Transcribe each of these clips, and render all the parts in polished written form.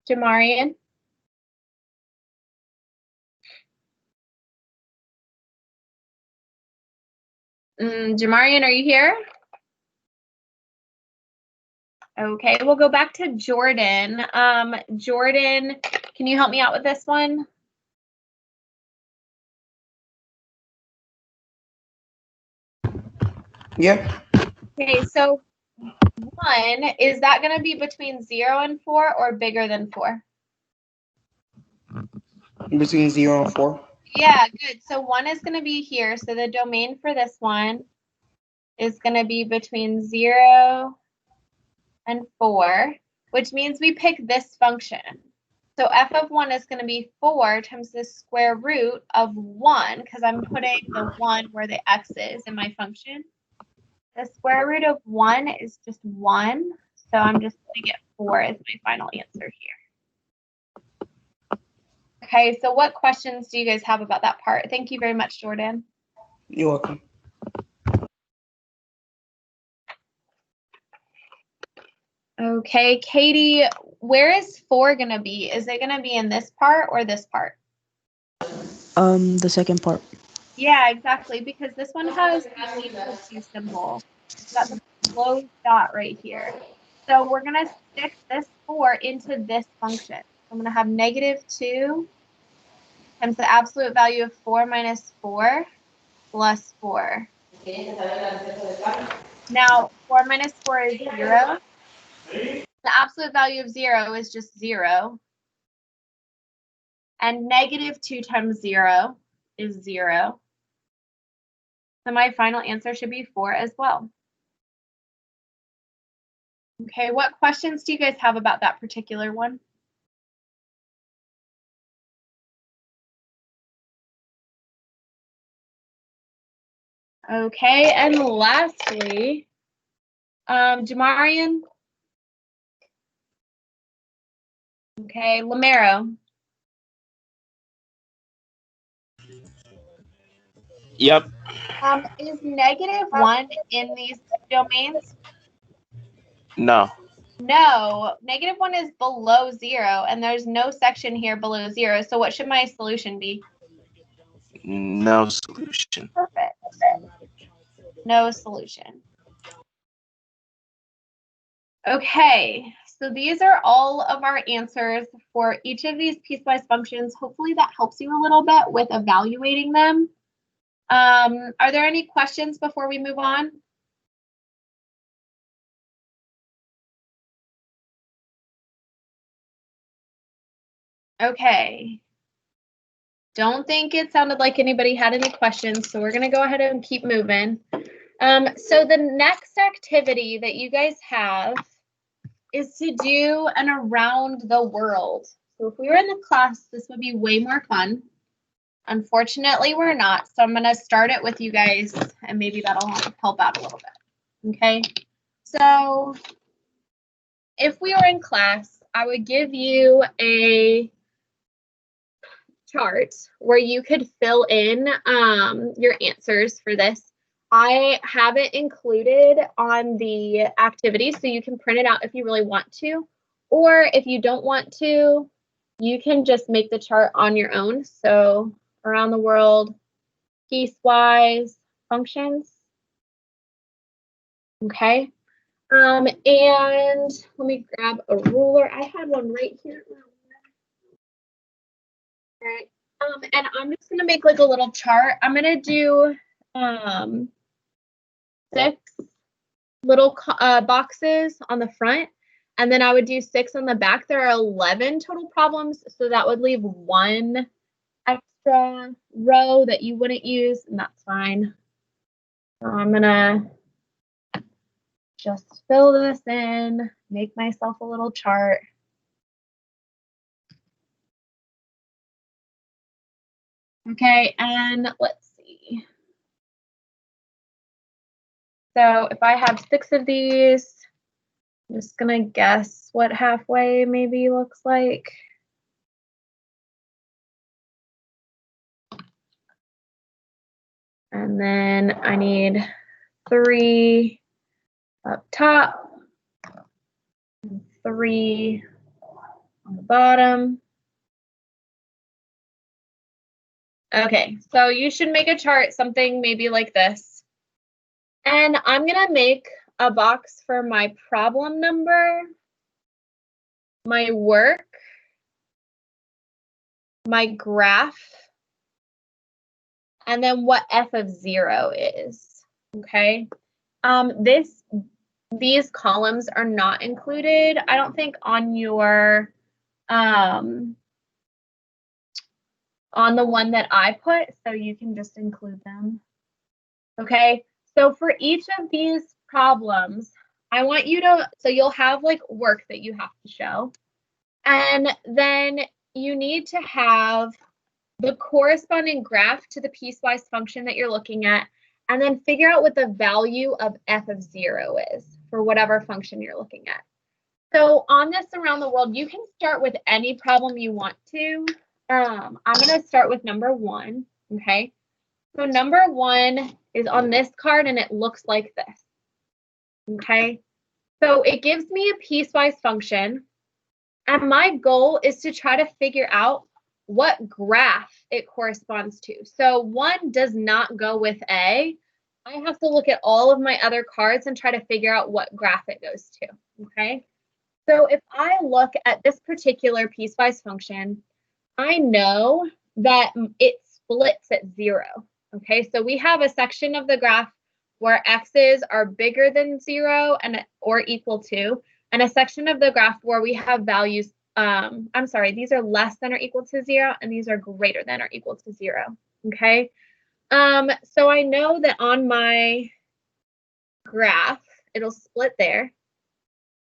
Jamarian? Jamarian, are you here? Okay, we'll go back to Jordan. Jordan, can you help me out with this one? Yeah. Okay, so 1, is that going to be between 0 and 4 or bigger than 4? Between 0 and 4. Yeah, good. So 1 is going to be here. So the domain for this one is going to be between 0 and 4, which means we pick this function. So f of 1 is going to be 4 times the square root of 1, because I'm putting the 1 where the x is in my function. The square root of 1 is just 1, so I'm just going to get 4 as my final answer here. Okay, so what questions do you guys have about that part? Thank you very much, Jordan. You're welcome. Okay, Katie, where is 4 going to be? Is it going to be in this part or this part? The second part. Yeah, exactly, because this one has the equal to symbol. It's got the closed dot right here. So we're going to stick this 4 into this function. I'm going to have -2 times the absolute value of 4 minus 4 plus 4. Now, 4 minus 4 is 0. The absolute value of 0 is just 0. And -2 times 0 is 0. So my final answer should be 4 as well. Okay, what questions do you guys have about that particular one? Okay, and lastly, Jamarian. Okay, Lamero. Yep. Is -1 in these domains? No. No, -1 is below 0, and there's no section here below 0. So what should my solution be? No solution. Perfect. No solution. Okay, so these are all of our answers for each of these piecewise functions. Hopefully that helps you a little bit with evaluating them. Are there any questions before we move on? Okay. Don't think it sounded like anybody had any questions, so we're going to go ahead and keep moving. So the next activity that you guys have is to do an around the world. So if we were in the class, this would be way more fun. Unfortunately, we're not, so I'm going to start it with you guys, and maybe that'll help out a little bit. Okay, so if we were in class, I would give you a chart where you could fill in your answers for this. I have it included on the activity, so you can print it out if you really want to, or if you don't want to, you can just make the chart on your own. So around the world, piecewise functions. Okay. And let me grab a ruler. I had one right here. All right. And I'm just gonna make like a little chart. I'm gonna do 6 little boxes on the front, and then I would do 6 on the back. There are 11 total problems, so that would leave 1 extra row that you wouldn't use, and that's fine. So I'm gonna just fill this in, make myself a little chart. Okay, and let's see. So if I have 6 of these, I'm just gonna guess what halfway maybe looks like. And then I need 3 up top, and 3 on the bottom. Okay, so you should make a chart, something maybe like this. And I'm going to make a box for my problem number, my work, my graph, and then what f of 0 is. Okay. These columns are not included, I don't think, on your on the one that I put, so you can just include them. Okay, so for each of these problems, I want you to, so you'll have like work that you have to show, and then you need to have the corresponding graph to the piecewise function that you're looking at, and then figure out what the value of f of 0 is for whatever function you're looking at. So on this around the world, you can start with any problem you want to. I'm going to start with number 1. Okay. So number 1 is on this card and it looks like this. Okay. So it gives me a piecewise function. And my goal is to try to figure out what graph it corresponds to. So 1 does not go with A. I have to look at all of my other cards and try to figure out what graph it goes to. Okay. So if I look at this particular piecewise function, I know that it splits at 0. Okay, so we have a section of the graph where x's are bigger than 0 and or equal to, and a section of the graph where we have values, I'm sorry, these are less than or equal to 0, and these are greater than or equal to 0. Okay, so I know that on my graph, it'll split there.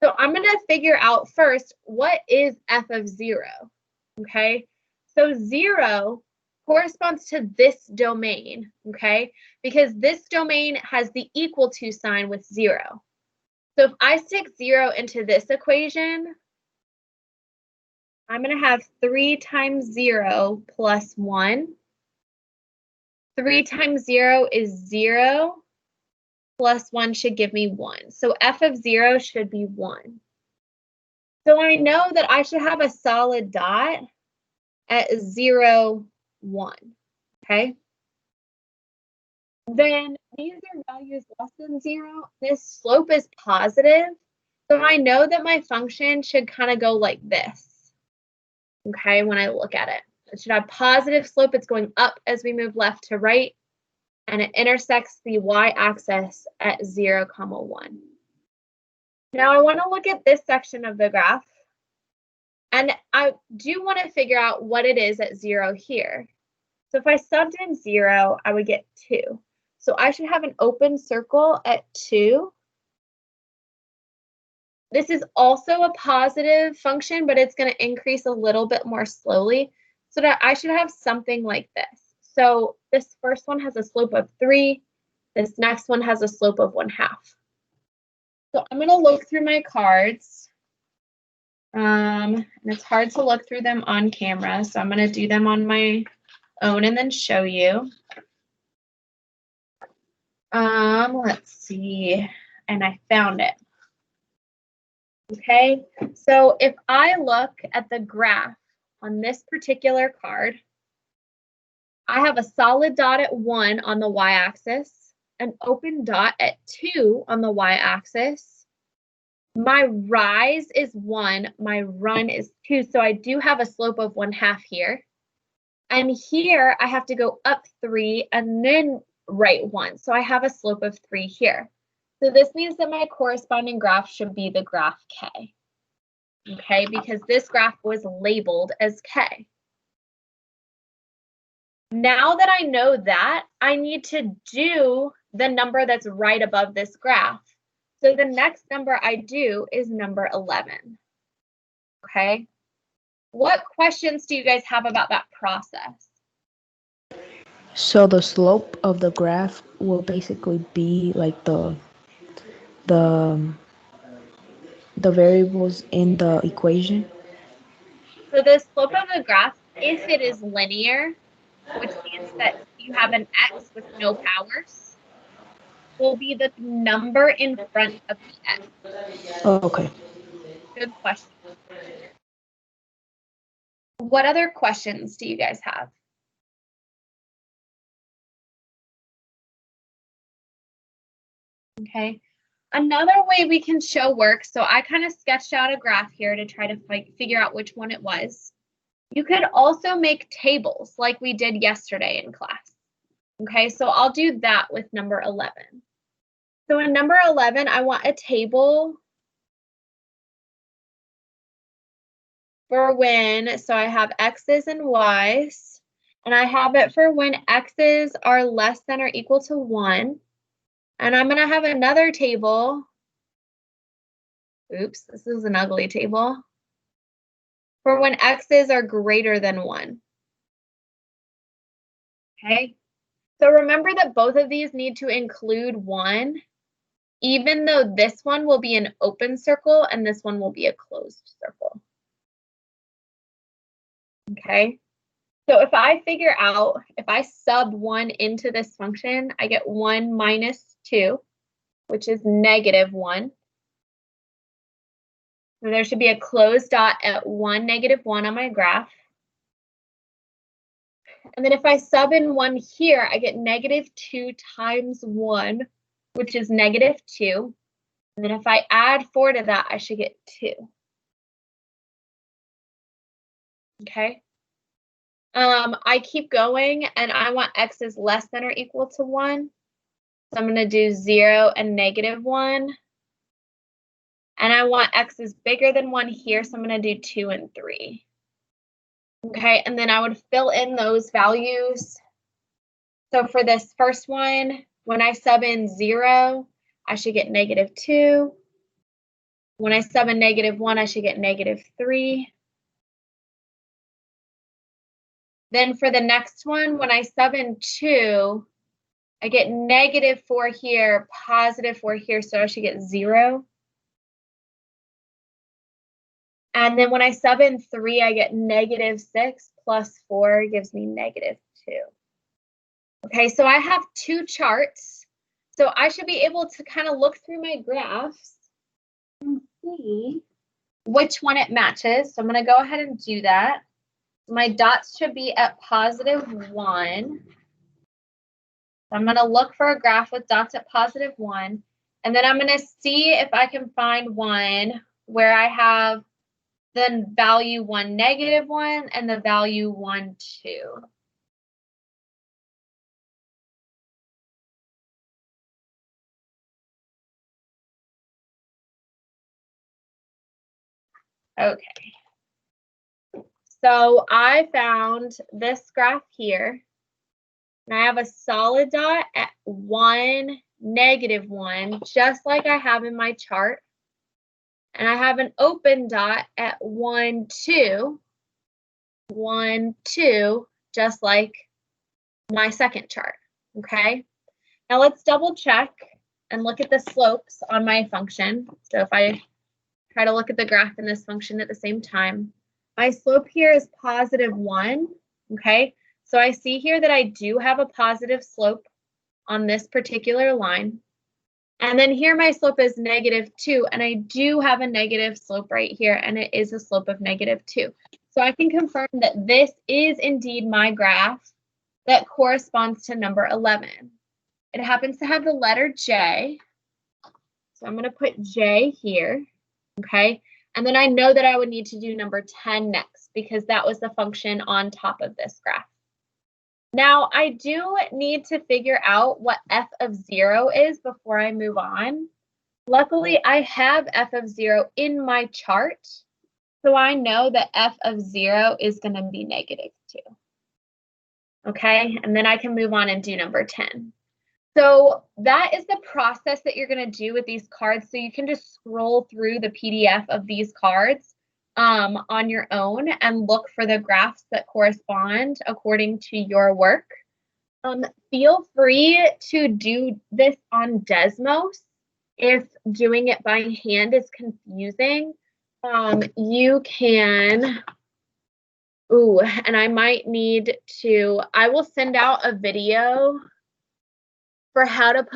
So I'm going to figure out first, what is f of 0? Okay, so 0 corresponds to this domain, okay, because this domain has the equal to sign with 0. So if I stick 0 into this equation, I'm going to have 3 times 0 plus 1. 3 times 0 is 0. Plus 1 should give me 1. So f of 0 should be 1. So I know that I should have a solid dot at 0, 1. Okay. Then these are values less than 0. This slope is positive. So I know that my function should kind of go like this. Okay, when I look at it. It should have positive slope. It's going up as we move left to right. And it intersects the y-axis at 0, 1. Now I want to look at this section of the graph. And I do want to figure out what it is at 0 here. So if I subbed in 0, I would get 2. So I should have an open circle at 2. This is also a positive function, but it's going to increase a little bit more slowly. So that I should have something like this. So this first one has a slope of 3. This next one has a slope of 1/2. So I'm going to look through my cards. And it's hard to look through them on camera, so I'm going to do them on my own and then show you. Let's see. And I found it. Okay, so if I look at the graph on this particular card, I have a solid dot at 1 on the y-axis, an open dot at 2 on the y-axis. My rise is 1, my run is 2, so I do have a slope of 1/2 here. And here I have to go up 3 and then right 1, so I have a slope of 3 here. So this means that my corresponding graph should be the graph K. Okay, because this graph was labeled as K. Now that I know that, I need to do the number that's right above this graph. So the next number I do is number 11. Okay. What questions do you guys have about that process? So the slope of the graph will basically be like the variables in the equation. So the slope of the graph, if it is linear, which means that you have an x with no powers, will be the number in front of the x. Oh, okay. Good question. What other questions do you guys have? Okay. Another way we can show work, so I kind of sketched out a graph here to try to figure out which one it was. You could also make tables like we did yesterday in class. Okay, so I'll do that with number 11. So in number 11, I want a table for when, so I have x's and y's, and I have it for when x's are less than or equal to 1. And I'm going to have another table. Oops, this is an ugly table. For when x's are greater than 1. Okay, so remember that both of these need to include 1, even though this one will be an open circle and this one will be a closed circle. Okay, so if I figure out, if I sub 1 into this function, I get 1 minus 2, which is negative 1. So there should be a closed dot at 1, negative 1 on my graph. And then if I sub in 1 here, I get negative 2 times 1, which is negative 2. And then if I add 4 to that, I should get 2. Okay. I keep going and I want x is less than or equal to 1. So I'm going to do 0 and negative 1. And I want x is bigger than 1 here, so I'm going to do 2 and 3. Okay, and then I would fill in those values. So for this first one, when I sub in 0, I should get negative 2. When I sub in negative 1, I should get negative 3. Then for the next one, when I sub in 2, I get negative 4 here, positive 4 here, so I should get 0. And then when I sub in 3, I get negative 6 plus 4 gives me negative 2. Okay, so I have 2 charts. So I should be able to kind of look through my graphs and see which one it matches. So I'm going to go ahead and do that. My dots should be at positive 1. So I'm going to look for a graph with dots at positive 1. And then I'm going to see if I can find one where I have the value 1, negative 1, and the value 1, 2. Okay. So I found this graph here. And I have a solid dot at 1, negative 1, just like I have in my chart. And I have an open dot at 1, 2, 1, 2, just like my second chart. Okay. Now let's double check and look at the slopes on my function. So if I try to look at the graph in this function at the same time, my slope here is positive 1. Okay. So I see here that I do have a positive slope on this particular line. And then here my slope is negative 2, and I do have a negative slope right here, and it is a slope of negative 2. So I can confirm that this is indeed my graph that corresponds to number 11. It happens to have the letter J. So I'm going to put J here, okay? And then I know that I would need to do number 10 next because that was the function on top of this graph. Now, I do need to figure out what f of 0 is before I move on. Luckily, I have f of 0 in my chart, so I know that f of 0 is going to be negative 2. Okay, and then I can move on and do number 10. So that is the process that you're going to do with these cards. So you can just scroll through the PDF of these cards on your own and look for the graphs that correspond according to your work. Feel free to do this on Desmos if doing it by hand is confusing. You can, and I might need to, I will send out a video for how to put